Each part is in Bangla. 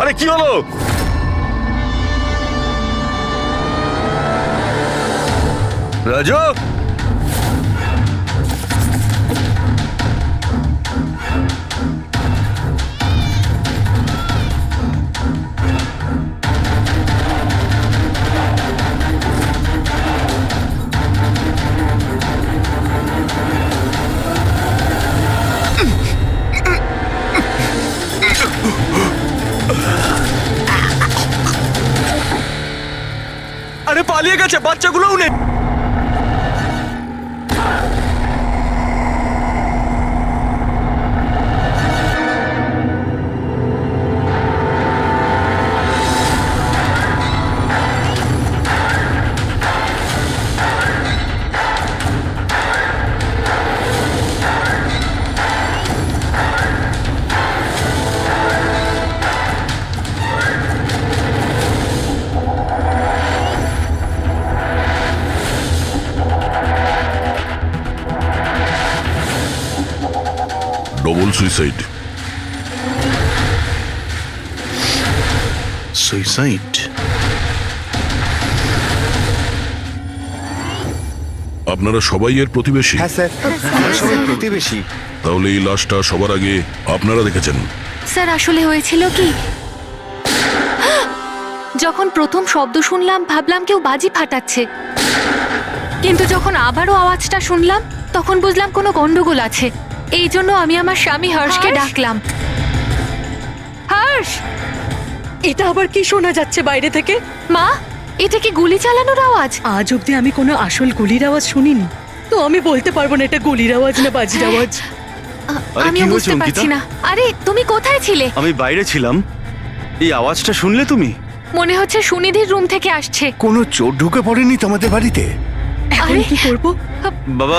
আরে কি হলো? রাজু, আরে পালিয়ে গেছে, বাচ্চাগুলোও নেই। Double suicide. সুইসাইড? আপনারা সবাই এর প্রতিবেশী? হ্যাঁ স্যার, আমরা সবাই প্রতিবেশী। তাহলে এই লাশটা সবার আগে আপনারা দেখেছেন? স্যার আসলে হয়েছিল কি, যখন প্রথম শব্দ শুনলাম ভাবলাম কেউ বাজি ফাটাচ্ছে, কিন্তু যখন আবারও আওয়াজটা শুনলাম তখন বুঝলাম কোনো গন্ডগোল আছে। এই জন্য আমি আমার স্বামী হর্ষকে ডাকলাম। হর্ষ, এটা আবার কি শোনা যাচ্ছে বাইরে থেকে? মা, এটা কি গুলি চালানোর আওয়াজ? আজ অব্দি আমি কোনো আসল গুলির আওয়াজ শুনিনি, তো আমি বলতে পারবো না এটা গুলির আওয়াজ না বাজির আওয়াজ। আরে আমিও কি বুঝতে হয়েছে, পারছি অঙ্কিতা? না। আরে তুমি কোথায় ছিলে? আমি বাইরে ছিলাম। এই আওয়াজটা শুনলে তুমি? মনে হচ্ছে সুনিধির রুম থেকে আসছে। কোনো চোর ঢুকে পড়েনি তোমাদের বাড়িতে? এখন আরে, কি করবো? বাবা,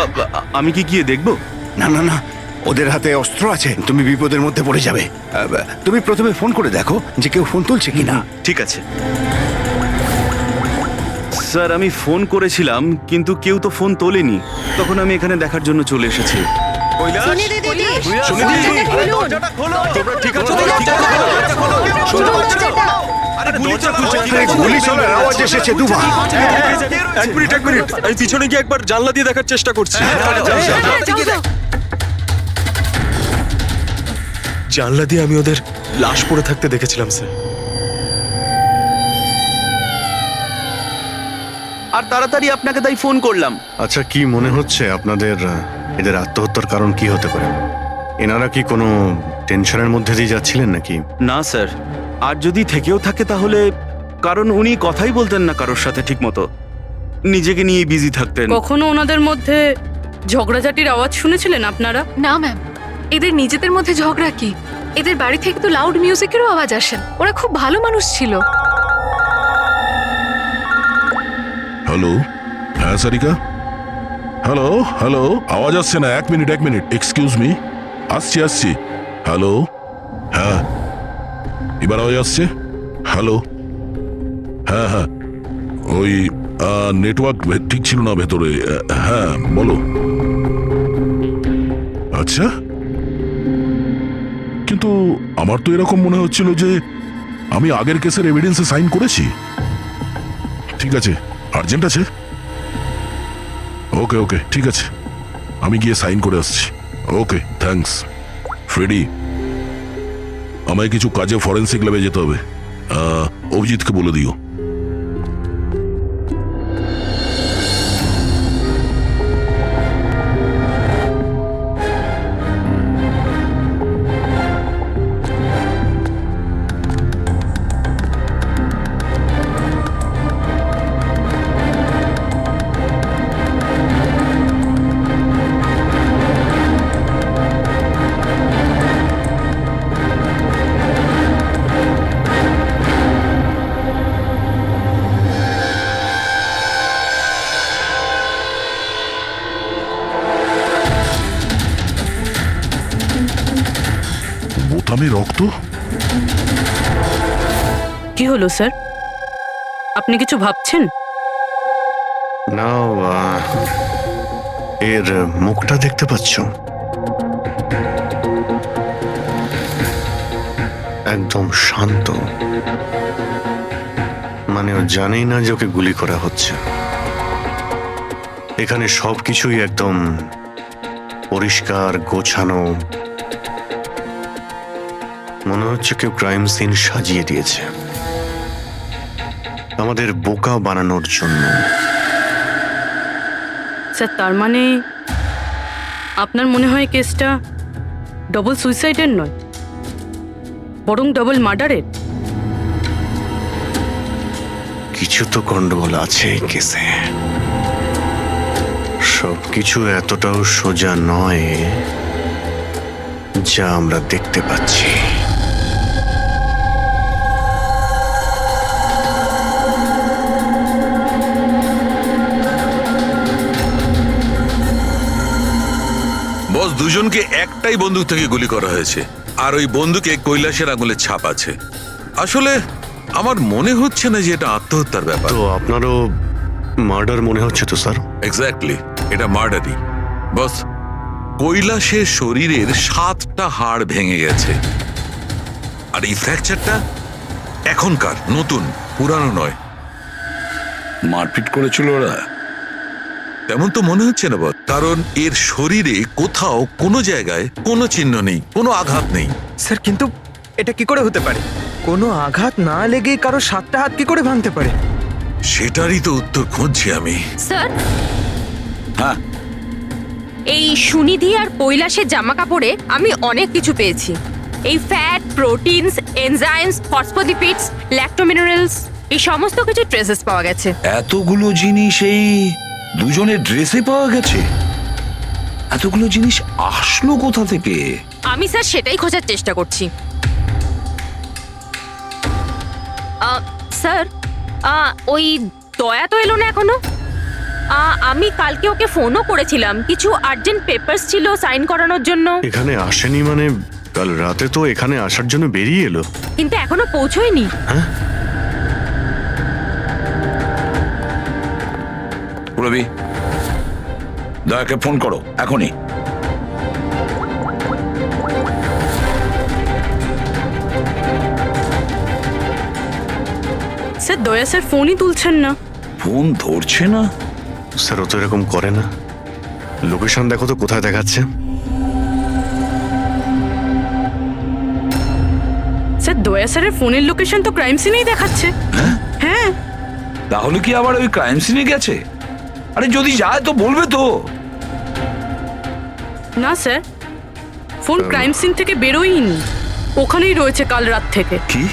আমি কি গিয়ে দেখবো? না না না, ওদের হাতে অস্ত্র আছে, তুমি বিপদের মধ্যে পড়ে যাবে। তুমি প্রথমে ফোন করে দেখো যে কেউ ফোন তুলছে কিনা। ঠিক আছে স্যার, আমি ফোন করেছিলাম কিন্তু কেউ তো ফোন তোলেনি। তখন আমি এখানে দেখার জন্য চলে এসেছি। গুলি চলার আওয়াজ এসেছে দুবার। এক মিনিট, আমি পিছনে গিয়ে একবার জানলা দিয়ে দেখার চেষ্টা করছি। জানলা দিয়ে আমি ওদের লাশ পড়ে থাকতে দেখেছিলাম স্যার। আর তাড়াতাড়ি আপনাকে তাই ফোন করলাম। আচ্ছা, কি মনে হচ্ছে আপনাদের এদের আত্মহত্যার কারণ কি হতে পারে? এনারা কি কোনো টেনশনের মধ্যে দিয়ে যাচ্ছিলেন নাকি? না স্যার, আর যদি থেকেও থাকে তাহলে কারণ উনি কথাই বলতেন না কারোর সাথে ঠিক মতো, নিজেকে নিয়ে বিজি থাকতেন। কখনো ওনাদের মধ্যে ঝগড়াঝাটির আওয়াজ শুনেছিলেন আপনারা? না ম্যাম, এদের নিজেদের মধ্যে ঝগড়া কি? এদের বাড়ি থেকে তো লাউড মিউজিকেরও আওয়াজ আসে। ওরা খুব ভালো মানুষ ছিল। হ্যালো, হ্যাঁ সারিকা, হ্যালো হ্যালো, আওয়াজ আসছে না। এক মিনিট, এক্সকিউজ মি, আসছি। হ্যালো, হ্যাঁ এবার আওয়াজ আসছে। হ্যালো, হ্যাঁ, ওই নেটওয়ার্ক ঠিক ছিল না ভেতরে। হ্যাঁ বলো। আচ্ছা, কিন্তু আমার তো এরকম মনে হচ্ছিল যে আমি আগের কেসের এভিডেন্সে সাইন করেছি। ঠিক আছে, আর্জেন্ট আছে। ওকে ঠিক আছে, আমি গিয়ে সাইন করে আসছি। ওকে, থ্যাঙ্কস। ফ্রেডি, আমায় কিছু কাজে ফরেন্সিক ল্যাবে যেতে হবে। অভিজিৎকে বলে দিও। বোতামে রক্ত? কি হলো স্যার, আপনি কিছু ভাবছেন? না, এর মুখটা দেখতে পাচ্ছ? একদম শান্ত, মানে ও জানেই না যে ওকে গুলি করা হচ্ছে। এখানে সবকিছুই একদম পরিষ্কার গোছানো, মনে হচ্ছে কেউ ক্রাইম সিন সাজিয়ে দিয়েছে আমাদের বোকা বানানোর জন্য। স্যার তার মানে আপনার মনে হয় কেসটা ডবল সুইসাইডের নয়, বরং ডবল মার্ডারের? কিছু তো গন্ডগোল আছে এই কেসে, সবকিছু এতটাও সোজা নয় যা আমরা দেখতে পাচ্ছি। বস, দুজনকে একটাই বন্দুক থেকে গুলি করা হয়েছে, আর ওই বন্দুকে কৈলাসের আঙুলের ছাপ আছে। আসলে আমার মনে হচ্ছে না যে এটা আত্মহত্যার ব্যাপার। তো আপনারও মার্ডার মনে হচ্ছে তো স্যার? এক্স্যাক্টলি, এটা মার্ডারই। বস, কৈলাসের শরীরের 7টা হাড় ভেঙে গেছে, আর এই ফ্র্যাকচারটা এখনকার, নতুন, পুরানো নয়। মারপিট করেছিল ওরা? তেমন তো মনে হচ্ছে না বস, কারণ এর শরীরে কোথাও কোনো জায়গায় কোনো চিহ্ন নেই, কোনো আঘাত নেই। স্যার কিন্তু এটা কি করে হতে পারে? কোনো আঘাত না লেগে কারো 7টা হাত কি করে ভাঙতে পারে? সেটারই তো উত্তর খুঁজছি আমি। স্যার, হ্যাঁ, এই সুনিধি আর কৈলাসের জামা কাপড়ে আমি অনেক কিছু পেয়েছি। এই ফ্যাট, প্রোটিনস, এনজাইমস, ফসফোলিপিডস, ল্যাক্টোমিনারেলস, এই সমস্ত কিছু ট্রেসেস পাওয়া গেছে। এতগুলো জিনিস এই দুজনের ড্রেসে পাওয়া গেছে? এতগুলো জিনিস আসলো কোথা থেকে? আমি স্যার সেটাই খোঁজার চেষ্টা করছি। স্যার, ওই দয়া তো এলো না এখনো। আমি কালকে ওকে ফোনও করেছিলাম, কিছু আর্জেন্ট পেপারস ছিল সাইন করানোর জন্য। এখানে আসেনি মানে? কাল রাতে তো এখানে আসার জন্য বেরিয়ে এলো, কিন্তু এখনো পৌঁছোয়নি। রবি, দয়াকে ফোন করো এখনই। স্যার দয়া স্যার ফোনই তুলছেন না। ফোন ধরছে না? স্যার ও তো এরকম করে না। লোকেশন দেখো তো কোথায় দেখাচ্ছে। স্যার দয়া স্যারের ফোনের লোকেশন তো ক্রাইম সিনেই দেখাচ্ছে। হ্যাঁ, তাহলে কি আবার ওই ক্রাইম সিনে গেছে? আরে যদি যায় তো বলবে তো। না স্যার, ফোন ক্রাইম সিন থেকে বেরোয়নি, ওখানেই রয়েছে কাল রাত থেকে। কি?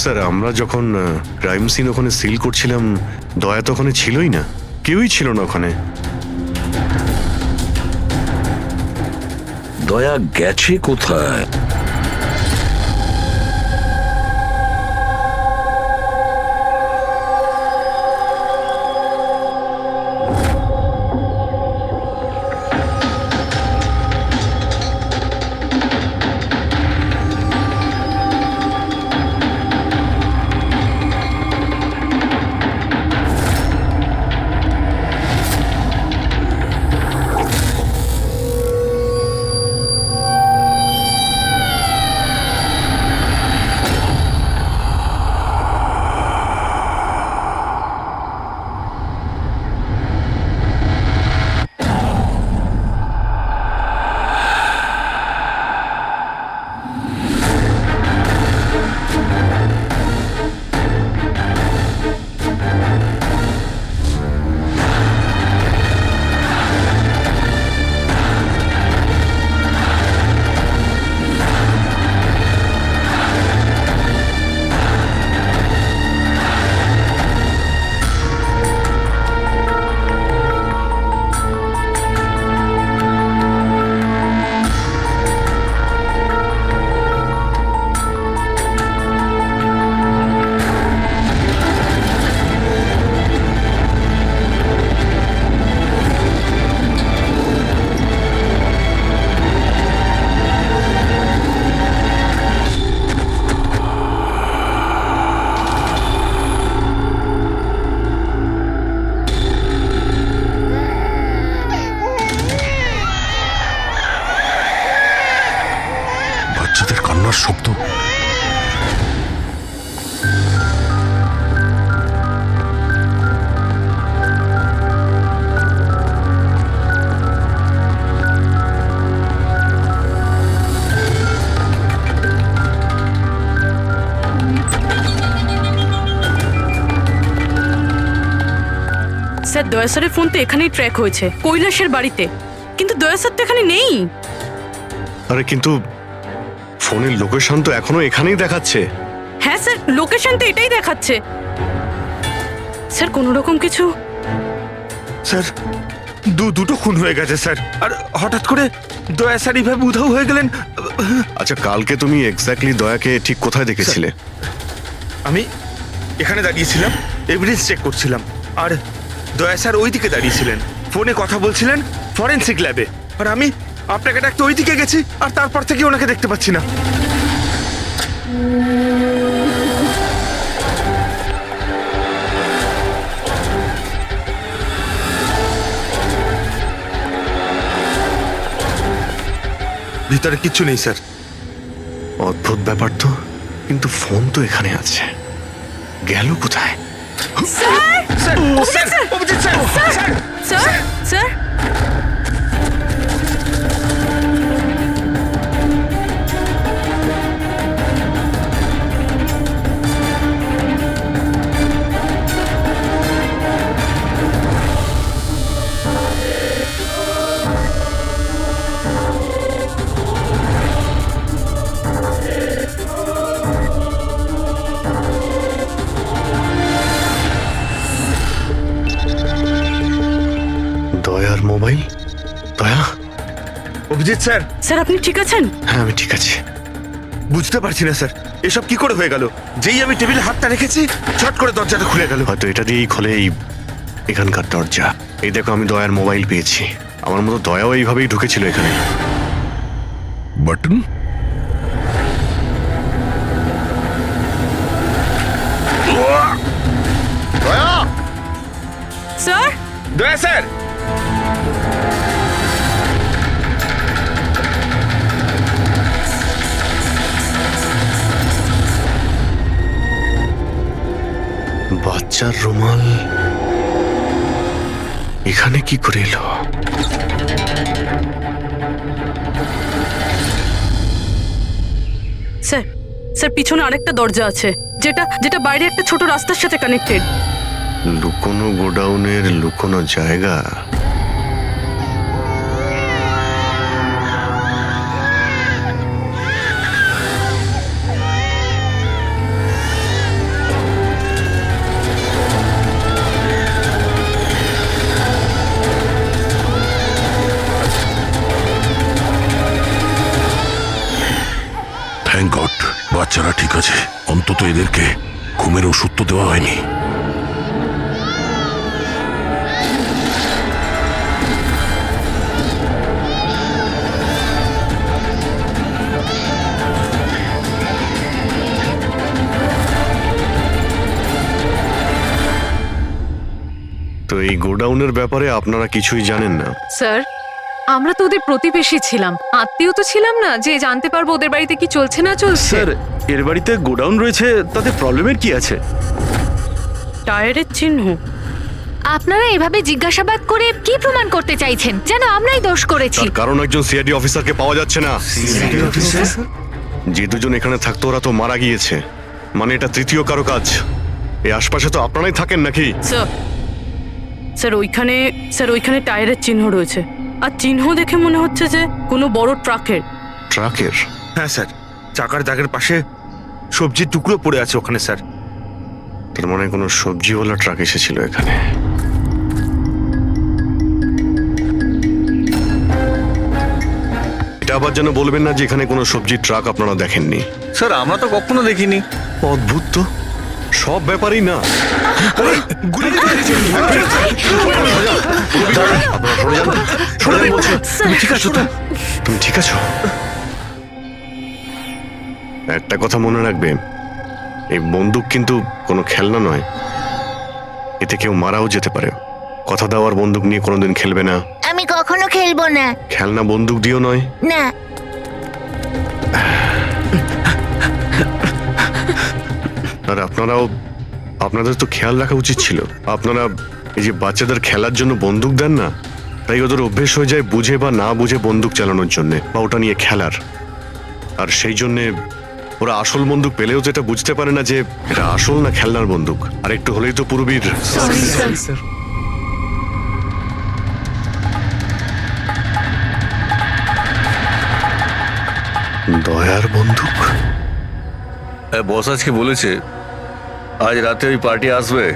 স্যার আমরা যখন ক্রাইম সিন ওখানে সিল করছিলাম, দয়া তো ওখানে ছিলই না, কেউই ছিল না ওখানে। দয়া গেছে কোথায়? তো। স্যার দয়া স্যারের ফোন তো এখানেই ট্র্যাক হয়েছে, কৈলাসের বাড়িতে, কিন্তু দয়া স্যার তো এখানে নেই। আরে কিন্তু ফোনের লোকেশন তো এখনো এখানেই দেখাচ্ছে। হ্যাঁ স্যার, লোকেশন তো এটাই দেখাচ্ছে। স্যার কোনো রকম কিছু? স্যার দুটো খুন হয়ে গেছে স্যার, আর হঠাৎ করে দয়া স্যার এইভাবে উধাও হয়ে গেলেন। আচ্ছা, কালকে তুমি এক্স্যাক্টলি দয়াকে ঠিক কোথায় দেখেছিলে? আমি এখানে দাঁড়িয়েছিলাম, এভিডেন্স চেক করছিলাম, আর দয়া স্যার ওই দিকে দাঁড়িয়েছিলেন, ফোনে কথা বলছিলেন ফরেন্সিক ল্যাবে, আর আমি আপনাকে ডাকতে ওই দিকে গেছি, আর তারপর থেকে ওনাকে দেখতে পাচ্ছি না। ভিতরে কিচ্ছু নেই স্যার। অদ্ভুত ব্যাপার তো, কিন্তু ফোন তো এখানে আছে, গেল কোথায়? স্যার স্যার দয়ার মোবাইল। দয়া? অভিজিৎ স্যার। স্যার আপনি ঠিক আছেন? হ্যাঁ, আমি ঠিক আছি। বুঝতে পারছি না স্যার, এসব কি করে হয়ে গেল? যেই আমি টেবিলে হাতটা রেখেছি, ছট করে দরজাটা খুলে গেল। হয়তো এটা দিয়েই খোলে এখানকার দরজা। এই দেখো, আমি দয়ার মোবাইল পেয়েছি। আমার মতো দয়াও এইভাবেই ঢুকেছিল এখানে। বাটন? স্যার দয়া স্যার। বাচ্চার রুমাল এখানে কি করে এলো? স্যার স্যার পিছনে আরেকটা দরজা আছে, যেটা যেটা বাইরে একটা ছোট রাস্তার সাথে কানেক্টেড। লুকোনো গোডাউনের লুকোনো জায়গা। থ্যাংক গড, বাচ্চারা ঠিক আছে। অন্তত এদেরকে ঘুমের ওষুধ তো দেওয়া হয়নি। তো এই গোডাউনের ব্যাপারে আপনারা কিছুই জানেন না? স্যার আমরা তো ওদের প্রতিবেশী ছিলাম, আত্মীয় তো ছিলাম না যে জানতে পারবো ওদের বাড়িতে কি চলছে না চলছে। স্যার এর বাড়িতে গোডাউন রয়েছে, তাতে প্রবলেমের কি আছে? টায়ারের চিহ্ন। আপনারা এভাবে জিজ্ঞাসাবাদ করে কি প্রমাণ করতে চাইছেন? যেন আমরাই দোষ করেছি। তার কারণ একজন সিআইডি অফিসারকে পাওয়া যাচ্ছে না। যে দুজন এখানে থাকতো ওরা তো মারা গিয়েছে, মানে এটা তৃতীয় কারো কাজ। এই আশপাশে তো আপনারাই থাকেন নাকি? স্যার স্যার ওইখানে টায়ারের চিহ্ন রয়েছে, আর চিহ্ন দেখে মনে হচ্ছে যে কোনো বড় ট্রাকের। ট্রাকের? হ্যাঁ স্যার, চাকার দাগের পাশে সবজির টুকরো পড়ে আছে ওখানে স্যার। তার মানে কোনো সবজিওয়ালা ট্রাক এসেছিল এখানে। এটা আবার যেন বলবেন না যে এখানে কোনো সবজির ট্রাক আপনারা দেখেননি। স্যার আমরা তো কখনো দেখিনি। অদ্ভুত তো, সব ব্যাপারেই না। তুমি ঠিক আছো তো? তুমি ঠিক আছো? একটা কথা মনে রাখবে, এই বন্দুক কিন্তু কোনো খেলনা নয়, এতে কেউ মারাও যেতে পারে। কথা দেওয়ার বন্দুক নিয়ে কোনোদিন খেলবে না। আমি কখনো খেলবো না। খেলনা বন্দুক দিয়েও নয়। না। আপনাদের তো খেয়াল রাখা উচিত ছিল। আপনারা এই যে বাচ্চাদের খেলার জন্য বন্দুক দেন না, তাই ওদের অভ্যেস হয়ে যায় বুঝে বা না বুঝে বন্দুক চালানোর জন্য বা ওটা নিয়ে খেলার। আর সেই জন্যে ওরা আসল বন্দুক পেলেও তো এটা বুঝতে পারে না যে এটা আসল না খেলনার বন্দুক। আর একটু হলেই তো পুরবীর দয়ার বন্দুক। বস আজকে বলেছে আজ রাতে ওই পার্টি আসবে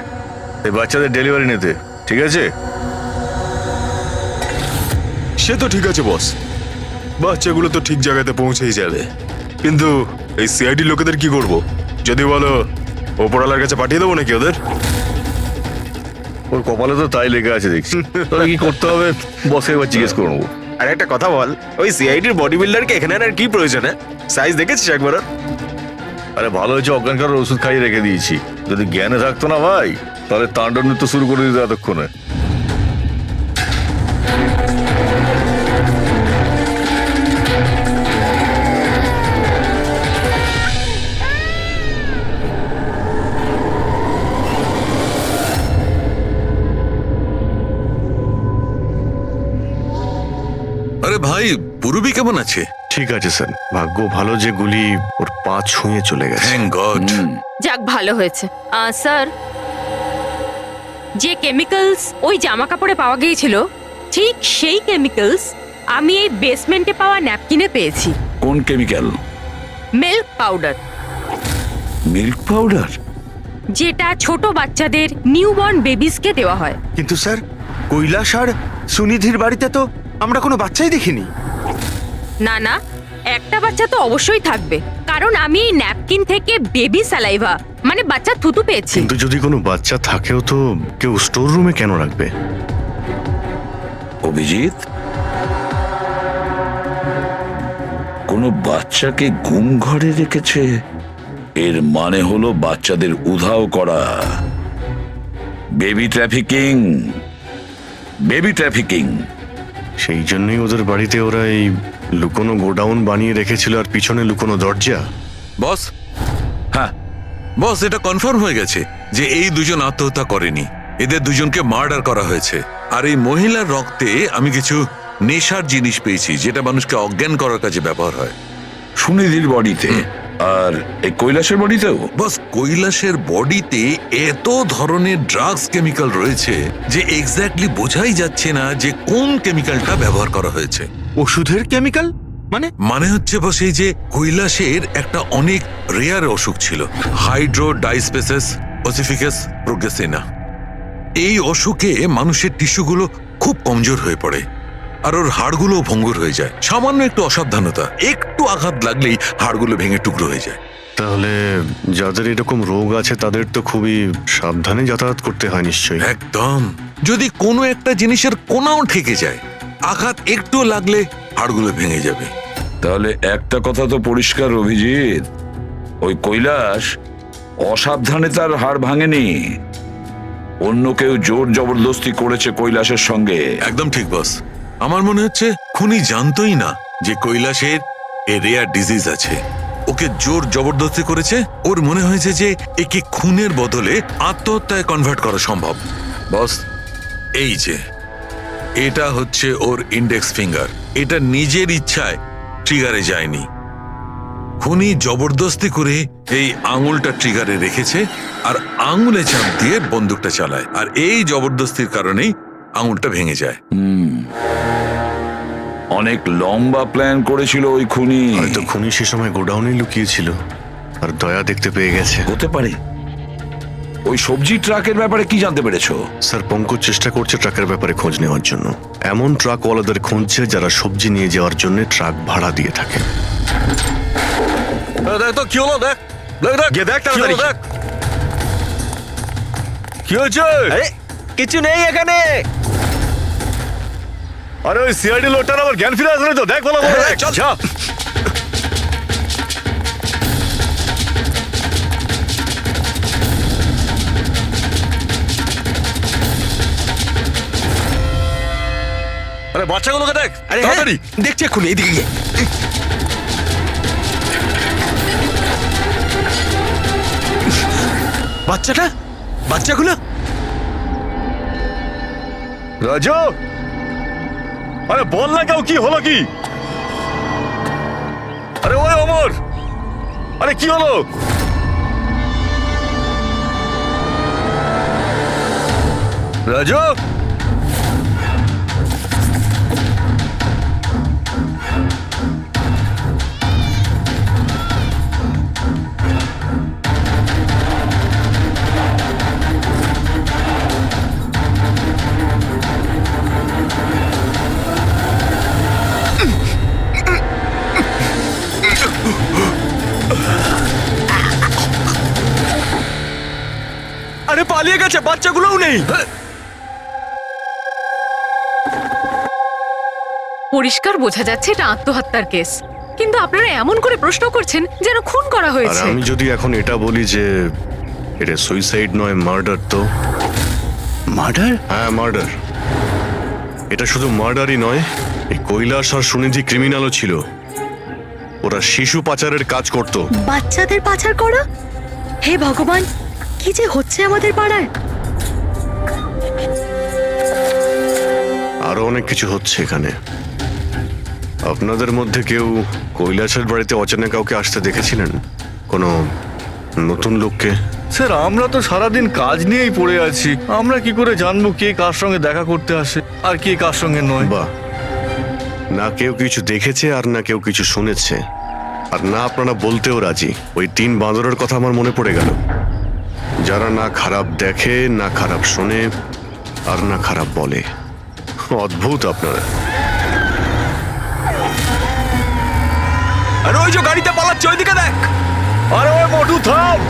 এই বাচ্চাদের ডেলিভারি নিতে, ঠিক আছে? সে তো ঠিক আছে বস, বাচ্চাগুলো তো ঠিক জায়গাতে পৌঁছেই যাবে। কিন্তু এই সিআইডি লোকেদের কি করব? যদি বলো ওপরওয়ালার কাছে পাঠিয়ে দেবো নাকি ওদের? ওর কপালে তো তাই লেগে আছে দেখছি। তবে কি করতে হবে বসকে এবার জিজ্ঞেস করে নেবো। আর একটা কথা বল, ওই সিআইডির বডি বিল্ডারকে এখানে আর কি প্রয়োজন? সাইজ দেখেছিস একবার? আরে ভালো হয়েছে অজ্ঞান করার ওষুধ খাইয়ে রেখে দিয়েছি। যদি জ্ঞানে থাকতো না ভাই, তাহলে তাণ্ডব নৃত্য শুরু করে দিত এতক্ষণে। আরে ভাই, পুরবী কেমন আছে? ঠিক আছে স্যার, ভাগ্য ভালো যে গুলি ওর পা ছুঁয়ে চলে গেছে। Thank god. যাক ভালো হয়েছে। স্যার, যে কেমিক্যালস ওই জামা কাপড়ে পাওয়া গিয়েছিল ঠিক সেই কেমিক্যালস আমি এই বেসমেন্টে পাওয়া ন্যাপকিনে পেয়েছি। কোন chemical? Milk powder. Milk powder? যেটা ছোট বাচ্চাদের নিউবর্ন বেবিসকে দেওয়া হয়। কিন্তু স্যার, কৈলাস আর সুনিধির বাড়িতে তো আমরা কোনো বাচ্চাই দেখিনি। না না, একটা বাচ্চা তো অবশ্যই থাকবে, কারণ আমি এই ন্যাপকিন থেকে বেবি স্যালাইভা মানে বাচ্চা থুতু পেয়েছি। কিন্তু যদি কোনো বাচ্চা থাকেও তো কেউ স্টোর রুমে কেন রাখবে? অভিজিৎ, কোনো বাচ্চাকে গুম ঘরে রেখেছে, এর মানে হলো বাচ্চাদের উধাও করা। Baby trafficking, baby trafficking. সেই জন্যই ওদের বাড়িতে ওরা এই লুকোনো গোডাউন বানিয়ে রেখেছিল আর পিছনে লুকোনো দরজা। বস, হ্যাঁ বস, এটা কনফার্ম হয়ে গেছে যে এই দুজন আত্মহত্যা করেনি, এদের দুজনকে মার্ডার করা হয়েছে। আর এই মহিলার রক্তে আমি কিছু নেশার জিনিস পেয়েছি যেটা মানুষকে অজ্ঞান করার কাজে ব্যবহার হয়। সুনিধির বডিতে আর এই কৈলাসের বডিতেও? বস, কৈলাসের বডিতে এত ধরনের ড্রাগস কেমিক্যাল রয়েছে যে এক্স্যাক্টলি বোঝাই যাচ্ছে না যে কোন কেমিক্যালটা ব্যবহার করা হয়েছে। ওষুধের কেমিক্যাল মানে হচ্ছে বস, এই যে কৈলাসের একটা অনেক রেয়ার অসুখ ছিল, হাইড্রোডাইস্পেসিস ওসিফিকাস প্রোগ্রেসিনা। এই অসুখে মানুষের টিস্যুগুলো খুব কমজোর হয়ে পড়ে আর ওর হাড়গুলো ভঙ্গুর হয়ে যায়। সামান্য একটু অসাবধানতা, একটু আঘাত লাগলেই হাড়গুলো ভেঙে টুকরো হয়ে যায়। তাহলে যাদের এরকম রোগ আছে তাদের তো খুবই সাবধানে যাতায়াত করতে হয় নিশ্চয়ই। একদম। যদি কোনো একটা জিনিসের কোনাও ঠেকে যায়, আঘাত একটু লাগলে হাড়গুলো ভেঙে যাবে। তাহলে একটা কথা তো পরিষ্কার অভিজিৎ, ওই কৈলাস অসাবধানে তার হাড় ভাঙেনি, অন্য কেউ জোর জবরদস্তি করেছে কৈলাসের সঙ্গে। একদম ঠিক বস, আমার মনে হচ্ছে খুনি জানতোই না যে কৈলাসের এ রেয়ার ডিজিজ আছে। ওকে জোর জবরদস্তি করেছে, ওর মনে হয়েছে যে একে খুনের বদলে আত্মহত্যায় কনভার্ট করা সম্ভব। বস, এই যে এটা হচ্ছে ওর ইন্ডেক্স ফিঙ্গার, এটা নিজের ইচ্ছায় ট্রিগারে যায়নি। খুনি জবরদস্তি করে এই আঙুলটা ট্রিগারে রেখেছে আর আঙুলে চাপ দিয়ে বন্দুকটা চালায়, আর এই জবরদস্তির কারণেই আঙুলটা ভেঙে যায়। অনেক লম্বা প্ল্যান করেছিল ওই খুনি। হয়তো খুনি সে সময় গোডাউনে লুকিয়েছিল আর দয়া দেখতে পেয়ে গেছে। হতে পারে। ওই সবজি ট্রাকের ব্যাপারে কি জানতে পেরেছো? স্যার, পঙ্কজ চেষ্টা করছে ট্রাকের ব্যাপারে খোঁজ নেওয়ার জন্য। এমন ট্রাকওয়ালাদের খুঁজছে যারা সবজি নিয়ে যাওয়ার জন্য ট্রাক ভাড়া দিয়ে থাকে। দেখ তো কি হলো, দেখ দেখ দেখ গিয়ে দেখ তাড়াতাড়ি। দেখ কি হয়েছে? কিছু নেই এখানে। আরে ওই সিআইডি লোকটার আবার জ্ঞান ফিরে আসলে তো, দেখ বলো যা। আরে বাচ্চাগুলোকে দেখ আরে তাড়াতাড়ি। দেখছি এক্ষুনি, এদিকে গিয়ে। বাচ্চাগুলো রাজু, আরে বল না কেউ, কি হলো কি? আরে ওই অমর, আরে কি হলো? রাজু, আরে পালিয়ে গেছে, বাচ্চাগুলোও নেই। পরিষ্কার বোঝা যাচ্ছে এটা আত্মহত্যার কেস, কিন্তু আপনারা এমন করে প্রশ্ন করছেন যেন খুন করা আর হয়েছে। আমি যদি এখন এটা বলি যে এটা সুইসাইড নয় মার্ডার, তো মার্ডার? হ্যাঁ মার্ডার। এটা শুধু মার্ডারই নয়, এই কৈলাস আর সুনিধি ক্রিমিনালও ছিল। ওরা শিশু পাচারের কাজ করত। বাচ্চাদের পাচার করা? হে ভগবান, কি যে হচ্ছে আমাদের পাড়ায়! আরো অনেক কিছু হচ্ছে এখানে। আপনাদের মধ্যে কেউ কৈলাসের বাড়িতে অচেনা কাউকে আসতে দেখেছিলেন? কোনো নতুন লোককে? স্যার আমরা তো সারাদিন কাজ নিয়েই পড়ে আছি, আমরা কি করে জানবো কে কার সঙ্গে দেখা করতে আসে আর কে কার সঙ্গে নয়? বাহ, না কেউ কিছু দেখেছে আর না কেউ কিছু শুনেছে, আর না আপনারা বলতেও রাজি। ওই 3 বাঁদরের কথা আমার মনে পড়ে গেল, যারা না খারাপ দেখে, না খারাপ শোনে, আর না খারাপ বলে। অদ্ভুত আপনারা। আরে ওই যে গাড়িতে পালাচ্ছে, ওইদিকে দেখ। আরে ওই মোটু থাম!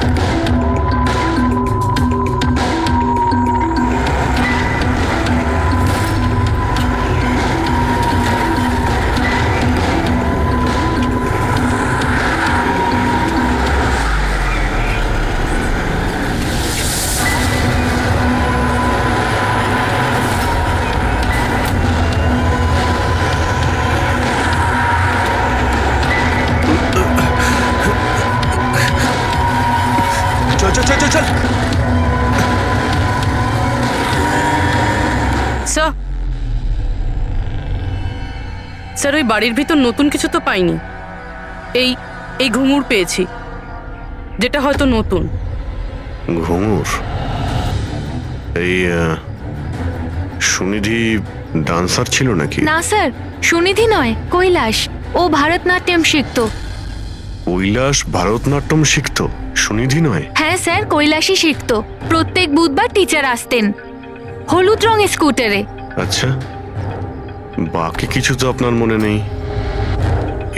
চল চল চল চল চল। স্যার, স্যার ওই বাড়ির ভিতর নতুন কিছু তো পাইনি। এই এই ঘুঙুর পেয়েছি, যেটা হয়তো নতুন। ঘুঙুর? এই সুনিধি ডান্সার ছিল নাকি? না স্যার, সুনিধি নয়, কৈলাস। ও ভারতনাট্যম শিখত। কৈলাস ভারতনাট্যম শিখত, সুনিধি নয়? হ্যাঁ স্যার, কৈলাসই শিখত। প্রত্যেক বুধবার টিচার আসতেন হলুদ রঙের স্কুটারে। আচ্ছা, বাকি কিছু তো আপনার মনে নেই।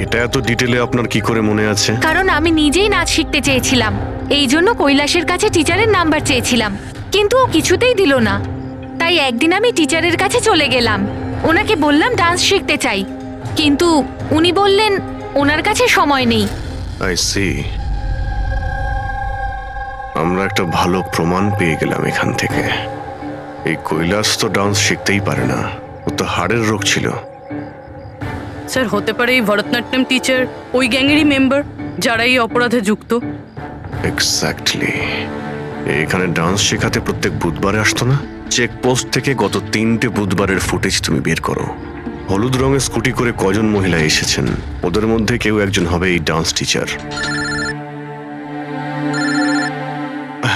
এটা এত ডিটেলে আপনার কি করে মনে আছে? কারণ আমি নিজেই নাচ শিখতে চেয়েছিলাম, এই জন্য কৈলাসের কাছে টিচারের নাম্বার চেয়েছিলাম, কিন্তু ও কিছুতেই দিল না। তাই একদিন আমি টিচারের কাছে চলে গেলাম, ওনাকে বললাম ডান্স শিখতে চাই, কিন্তু উনি বললেন ওনার কাছে সময় নেই। I see. আমরা একটা ভালো প্রমাণ পেয়ে গেলাম এখান থেকে। এই কৈলাস তো ডান্স শিখতেই পারে না, ও তো হাড়ের রোগ ছিল। স্যার হতে পারে এই ভরতনাট্যম টিচার ওই গ্যাংয়েরই মেম্বার যারা এই অপরাধে যুক্ত। এক্স্যাক্টলি। এখানে ডান্স শেখাতে প্রত্যেক বুধবারে আসতো না? চেকপোস্ট থেকে গত 3টে বুধবারের ফুটেজ তুমি বের করো। হলুদ রঙের স্কুটি করে কজন মহিলা এসেছেন, ওদের মধ্যে কেউ একজন হবে এই ডান্স টিচার।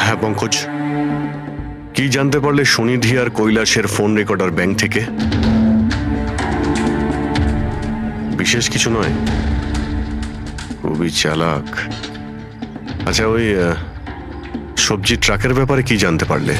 হ্যাঁ পঙ্কজ, কি জানতে পারলে সুনিধি আর কৈলাসের ফোন রেকর্ডার ব্যাংক থেকে? বিশেষ কিছু নয়, খুবই চালাক। আচ্ছা, ওই সবজি ট্রাকের ব্যাপারে কি জানতে পারলে?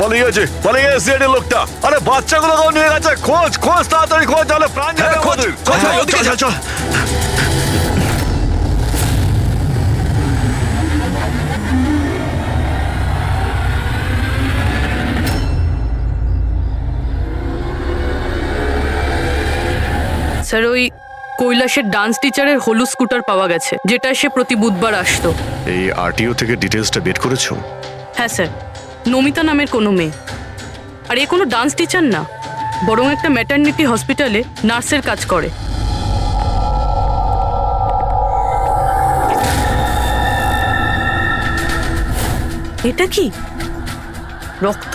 পালিয়ে গেছে সিআইডি লোকটা। আরে বাচ্চাগুলোকেও নিয়ে গেছে। খোঁজ খোঁজ তাড়াতাড়ি খোঁজ, তাহলে প্রাণ যাবে আমাদের। চল চল চল। স্যার, ওই কৈলাসের ডান্স টিচারের হলুদ স্কুটার পাওয়া গেছে, যেটা সে প্রতি বুধবার আসতো। এই আরটিও থেকে ডিটেলসটা বের করেছো? হ্যাঁ স্যার, নমিতা নামের কোনো মেয়ে। আর এ কোনো ডান্স টিচার না, বরং একটা ম্যাটারনিটি হসপিটালে নার্সের কাজ করে। এটা কি রক্ত?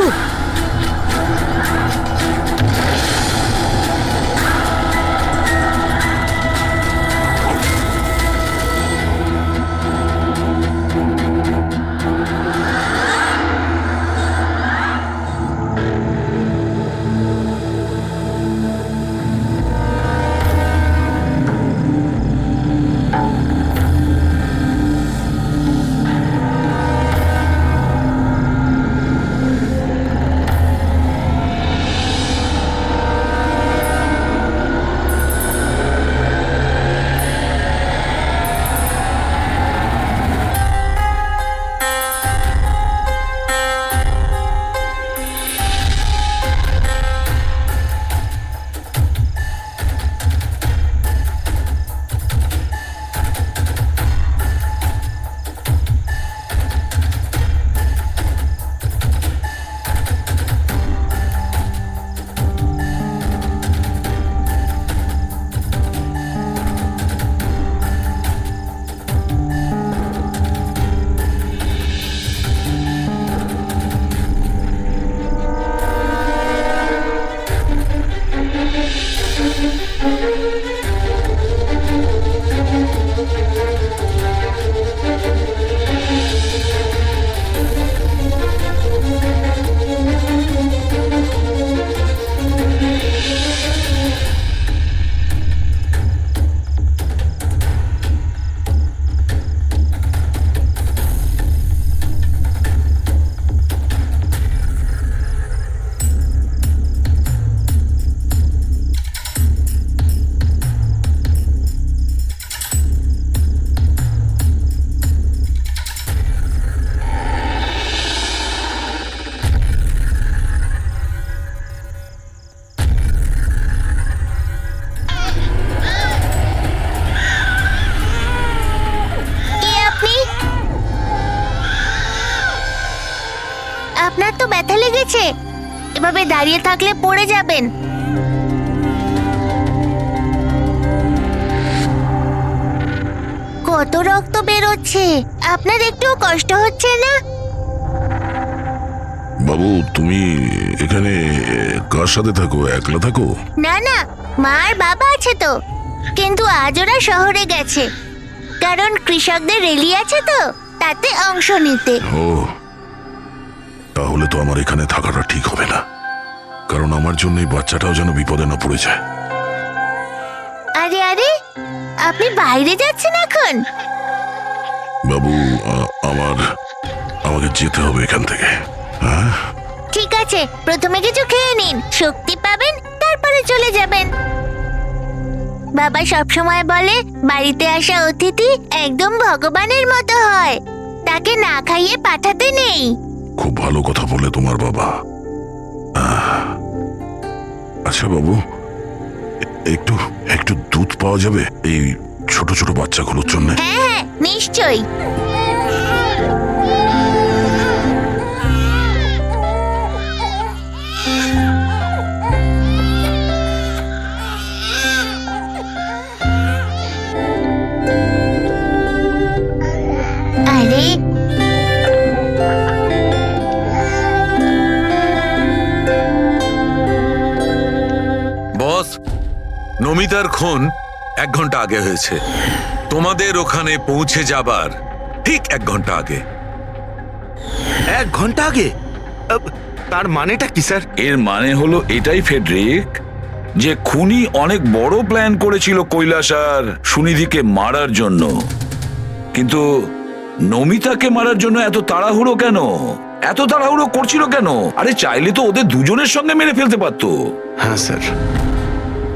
আপনার তো ব্যথা লেগেছে, এভাবে দাঁড়িয়ে থাকলে পড়ে যাবেন। কত রক্ত বেরোচ্ছে, আপনার একটুও কষ্ট হচ্ছে না? বাবু, তুমি এখানে কার সাথে থাকো? একলা থাকো? না না, মা আর বাবা আছে তো, কিন্তু আজ ওরা শহরে গেছে, কারণ কৃষকদের র্যালি আছে তো, তাতে অংশ নিতে। ও, তাহলে তো আমার এখানে থাকাটা ঠিক হবে না, কারণ আমার জন্য এই বাচ্চাটাও যেন বিপদে না পড়ে যায়। আরে আরে, আপনি বাইরে যাচ্ছেন এখন? বাবু, আমাকে যেতে হবে এখান থেকে। হ্যাঁ, ঠিক আছে, প্রথমে কিছু খেয়ে নিন, শক্তি পাবেন, তারপরে চলে যাবেন। বাবা সবসময় বলে বাড়িতে আসা অতিথি একদম ভগবানের মতো হয়, তাকে না খাইয়ে পাঠাতে নেই। খুব ভালো কথা বলে তোমার বাবা। আচ্ছা বাবু, একটু একটু দুধ পাওয়া যাবে এই ছোট ছোট বাচ্চাগুলোর জন্য? হ্যাঁ হ্যাঁ, নিশ্চয়ই। আরে বস, নমিতার খুন 1 ঘন্টা আগে হয়েছে, তোমাদের ওখানে পৌঁছে যাবার ঠিক 1 ঘন্টা আগে। 1 ঘন্টা আগে? তার মানেটা কি স্যার? এর মানে হলো এটাই ফেডরিক, যে খুনি অনেক বড় প্ল্যান করেছিল কৈলাস আর সুনিধিকে মারার জন্য, কিন্তু নমিতাকে মারার জন্য এত তাড়াহুড়ো কেন? এত তাড়াহুড়ো করছিল কেন? আরে চাইলে তো ওদের দুজনের সঙ্গে মেরে ফেলতে পারতো। হ্যাঁ স্যার,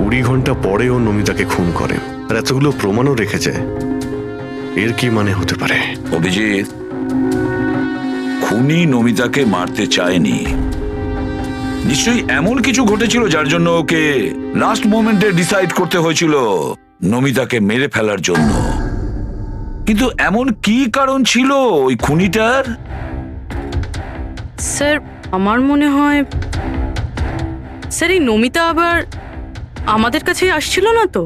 20 ঘন্টা পরে ও নমিতাকে খুন করে, আর এতগুলো প্রমাণও রেখেছে। এর কি মানে হতে পারে? অভিজিৎ, খুনি নমিতাকে মারতে চায়নি। নিশ্চয়ই এমন কিছু ঘটেছিল যার জন্য ওকে লাস্ট মোমেন্টে ডিসাইড করতে হয়েছিল নমিতাকে মেরে ফেলার জন্য। কিন্তু এমন কি কারণ ছিল ওই খুনিটার? স্যার আমার মনে হয় স্যার এই নমিতা আবার আমাদের কাছেই আসছিল না তো?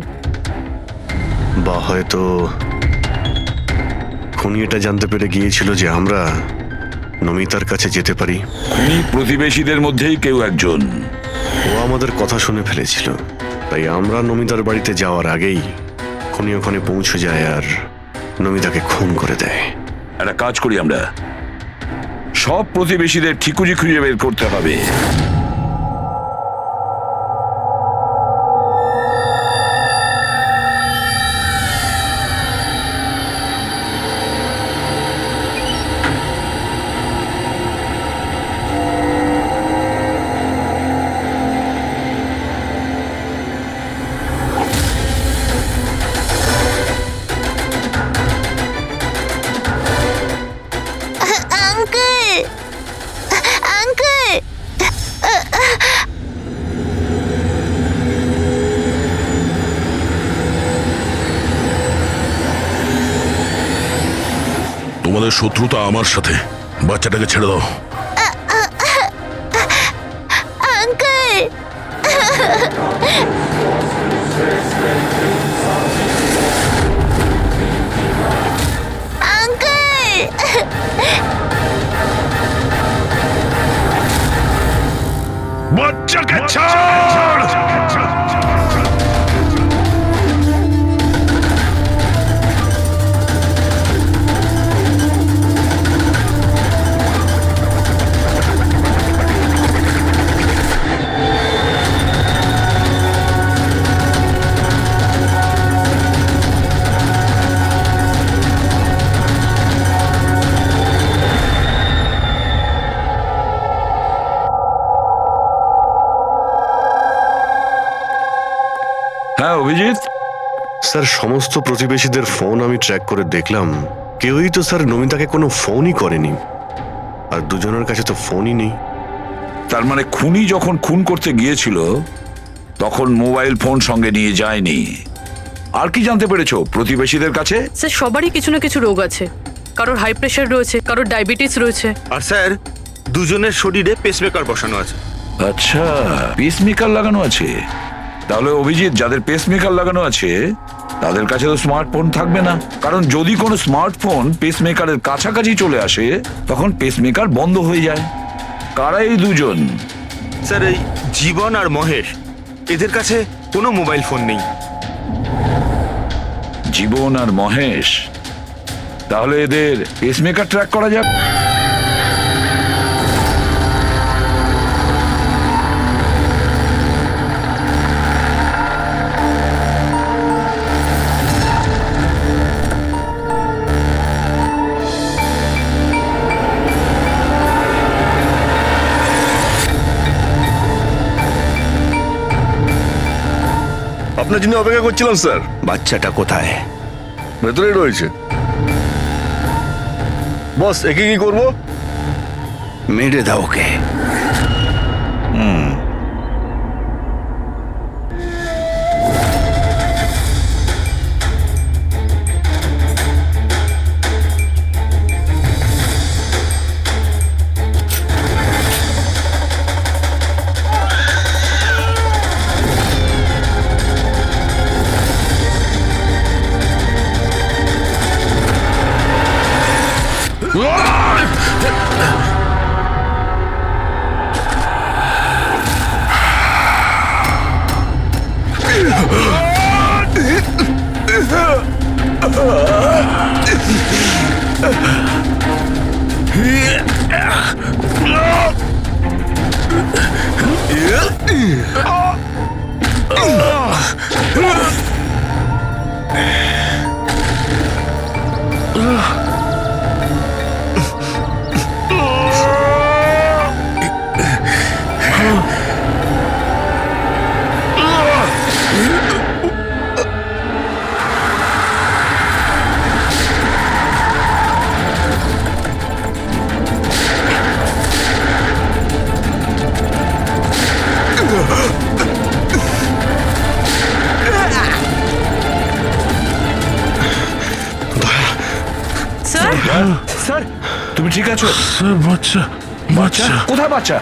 বা হয়তো খুনি এটা জানতে পেরে গিয়েছিল যে আমরা নমিতার কাছে যেতে পারি। খুনি প্রতিবেশীদের মধ্যেই কেউ একজন। ও আমাদের কথা শুনে ফেলেছিল, তাই আমরা নমিতার বাড়িতে যাওয়ার আগেই খুনি ওখানে পৌঁছে যায় আর নমিতাকে খুন করে দেয়। একটা কাজ করি আমরা, সব প্রতিবেশীদের ঠিকুজি খুঁজে বের করতে হবে। আঙ্কেল, আঙ্কেল, তোমাদের শত্রুতা আমার সাথে, বাচ্চাটাকে ছেড়ে দাও। আঙ্কেল, আঙ্কেল, বাচ্চাকে ছাড়! হ্যাঁ অভিজিৎ, স্যার, সমস্ত প্রতিবেশীদের ফোন আমি ট্র্যাক করে দেখলাম, কেউই তো স্যার নমিতাকে কোনো ফোনই করেনি, আর দুজনের কাছে তো ফোনই নেই। তার মানে খুনি যখন খুন করতে গিয়েছিল তখন মোবাইল ফোন সঙ্গে নিয়ে যায়নি। আর কি জানতে পেরেছো প্রতিবেশীদের কাছে? স্যার সবারই কিছু না কিছু রোগ আছে, কারোর হাই প্রেশার রয়েছে, কারোর ডায়াবেটিস রয়েছে। আর স্যার, দুজনের শরীরে পেসমেকার বসানো আছে। আচ্ছা, পেসমেকার লাগানো আছে। তাহলে অভিজিৎ, যাদের পেসমেকার লাগানো আছে তাদের কাছে তো স্মার্টফোন থাকবে না, কারণ যদি কোনো স্মার্টফোন পেসমেকারের কাছাকাছি চলে আসে তখন পেসমেকার বন্ধ হয়ে যায়। কারা এই দুজন? স্যার, এই জীবন আর মহেশ, এদের কাছে কোনো মোবাইল ফোন নেই। জীবন আর মহেশ? তাহলে এদের পেসমেকার ট্র্যাক করা যাক। আপনার জন্য অপেক্ষা করছিলাম স্যার। বাচ্চাটা কোথায়? ভেতরেই রয়েছে। বস, একে কি করবো? মেরে দাও ওকে। তুমি ঠিক আছো? স্যার বাচ্চা বাচ্চা কোথায় বাচ্চা?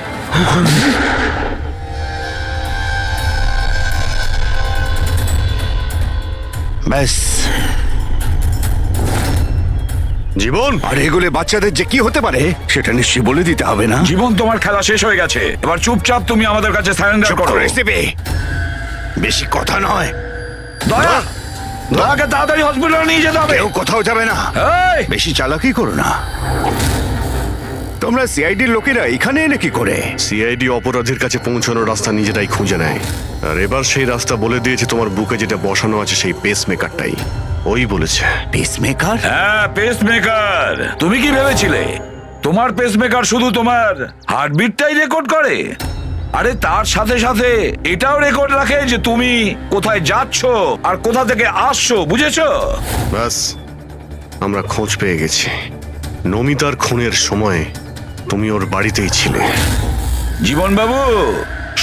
ব্যাস, জীবন, আর এগুলো বাচ্চাদের যে কি হতে পারে সেটা নিশ্চয়ই বলে দিতে হবে না? জীবন, তোমার খেলা শেষ হয়ে গেছে, এবার চুপচাপ তুমি আমাদের কাছে সারেন্ডার করো। রেসিপি বেশি কথা নয়। দয়া, দয়াকে তাড়াতাড়ি হসপিটালে নিয়ে যেতে হবে। কেউ কোথাও যাবে না। এই, বেশি চালাকি করো না। তোমরা সিআইডির লোকেরা এখানে এলে কি করে? সিআইডি অপরাধীর কাছে পৌঁছানোর রাস্তা নিজেরাই খুঁজে নেয়, আর এবার সেই রাস্তা বলে দিয়েছে তোমার বুকে যেটা বসানো আছে সেই পেস মেকারটাই ওই বলেছে। পেসমেকার? হ্যাঁ, পেসমেকার। তুমি কি ভেবেছিলে তোমার পেসমেকার শুধু তোমার হার্টবিটটাই রেকর্ড করে? আরে তার সাথে সাথে এটাও রেকর্ড রাখে যে তুমি কোথায় যাচ্ছ আর কোথা থেকে আসছো, বুঝেছো? ব্যাস, আমরা খোঁজ পেয়ে গেছি। নমিতার খুনের সময় তুমি ওর বাড়িতেই ছিলে। জীবন বাবু,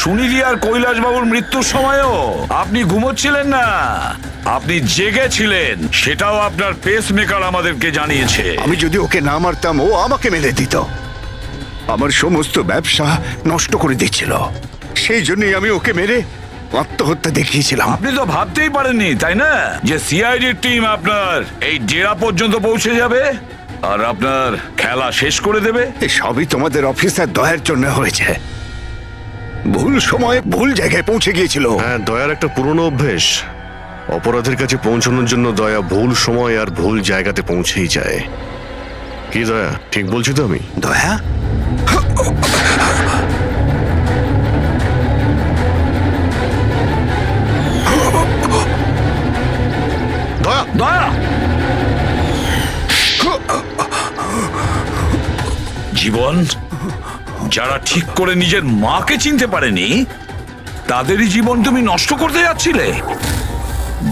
সুনিধি আর কৈলাস বাবুর মৃত্যুর সময়ও আপনি ঘুমোচ্ছিলেন না, আপনি জেগেছিলেন। সেটাও আপনার পেসমেকার আমাদেরকে জানিয়েছে। আমি যদি ওকে না মারতাম ও আমাকে মেরে দিত, আমার সমস্ত ব্যবসা নষ্ট করে দিচ্ছিল। সেই জন্যই আমি ওকে মেরে আত্মহত্যা দেখিয়েছিলাম। আপনি তো ভাবতেই পারেননি, তাই না, যে সিআইডির টিম আপনার এই ডেরা পর্যন্ত পৌঁছে যাবে আর আপনার খেলা শেষ করে দেবে। সবই তোমাদের অফিসার দয়ার জন্য হয়েছে। ভুল সময়ে ভুল জায়গায় পৌঁছে গিয়েছিল। হ্যাঁ, দয়ার একটা পুরনো অভ্যেস। অপরাধের কাছে পৌঁছানোর জন্য দয়া ভুল সময় আর ভুল জায়গাতে পৌঁছেই যায়। কি দয়া, ঠিক বলছি তো আমি? দয়া, দয়া, দয়া, জীবন, যারা ঠিক করে নিজের মাকে চিনতে পারেনি তাদেরই জীবন তুমি নষ্ট করতে যাচ্ছিলে।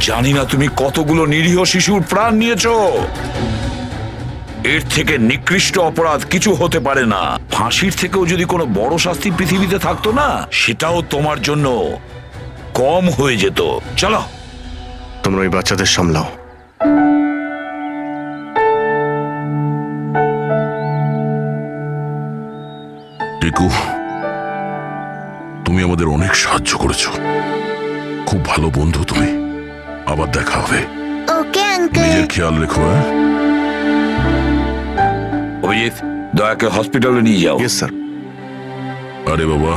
জানি না তুমি কতগুলো নিরীহ শিশুর প্রাণ নিয়েছো। এর থেকে নিকৃষ্ট অপরাধ কিছু হতে পারে না। ফাঁসির থেকেও যদি কোনো বড় শাস্তি পৃথিবীতে থাকতো না, সেটাও তোমার জন্য কম হয়ে যেত। চলো, তোমরা ওই বাচ্চাদের সামলাও। টিকু, তুমি আমাদের অনেক সাহায্য করেছো। খুব ভালো বন্ধু তুমি। আবার দেখা হবে। Okay uncle. নিজের খেয়াল রেখো। হ্যাঁ, অভিজিৎ, দয়াকে হসপিটালে নিয়ে যাও। Yes sir. আরে বাবা,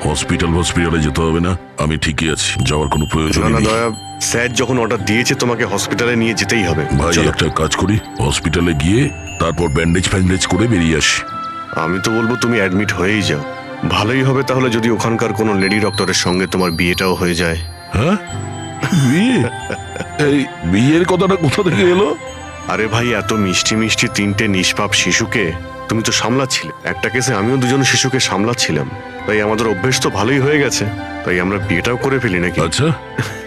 হসপিটালে যেতে হবে না, আমি ঠিকই আছি, যাওয়ার কোনো প্রয়োজন না না নেই। দয়া, স্যার যখন অর্ডার দিয়েছে তোমাকে হসপিটালে নিয়ে যেতেই হবে। ভাই, চলো। একটা কাজ করি, হসপিটালে গিয়ে তারপর ব্যান্ডেজ করে বেরিয়ে আসি। আমি তো বলবো তুমি অ্যাডমিট হয়েই যাও। ভালোই হবে তাহলে যদি ওখানকার কোনো লেডি ডক্টরের সঙ্গে তোমার বিয়েটাও হয়ে যায়। হ্যাঁ, বিয়ে? এই বিয়ের কথাটা কোথা থেকে এলো? আরে ভাই, এত মিষ্টি মিষ্টি তিনটে নিষ্পাপ শিশুকে তুমি তো সামলাচ্ছিলে। একটা কেসে আমিও দুজন শিশুকে সামলাচ্ছিলাম, তাই আমাদের অভ্যেস তো ভালোই হয়ে গেছে। তাই আমরা বিয়েটাও করে ফেলি নাকি? আচ্ছা,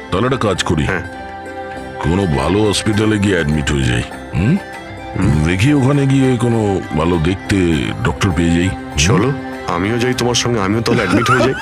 তাহলে একটা কাজ করি, হ্যাঁ, কোনো ভালো হসপিটালে গিয়ে অ্যাডমিট হয়ে যাই। দেখি ওখানে গিয়ে কোনো ভালো দেখতে ডক্টর পেয়ে যাই। চলো আমিও যাই তোমার সঙ্গে, আমিও তাহলে অ্যাডমিট হয়ে যাই।